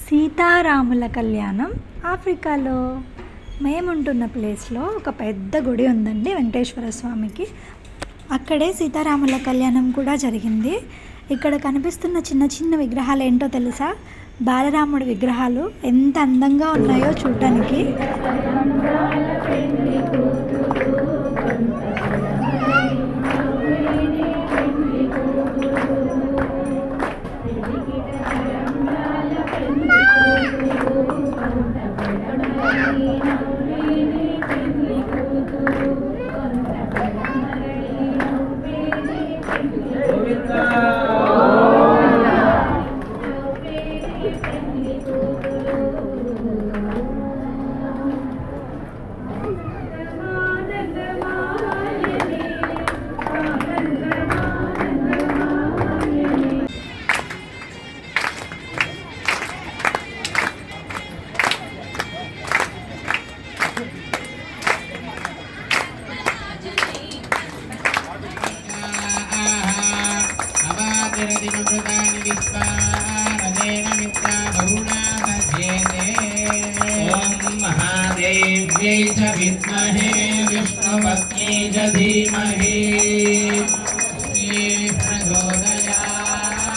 సీతారాముల కళ్యాణం ఆఫ్రికాలో. మేముంటున్న ప్లేస్లో ఒక పెద్ద గుడి ఉందండి వెంకటేశ్వర స్వామికి. అక్కడే సీతారాముల కళ్యాణం కూడా జరిగింది. ఇక్కడ కనిపిస్తున్న చిన్న చిన్న విగ్రహాలు ఏంటో తెలుసా? బాలరాముడి విగ్రహాలు. ఎంత అందంగా ఉన్నాయో చూడటానికి. महादेव्यै च विद्महे विष्णुपत्न्यै च धीमहि प्रचोदयात्।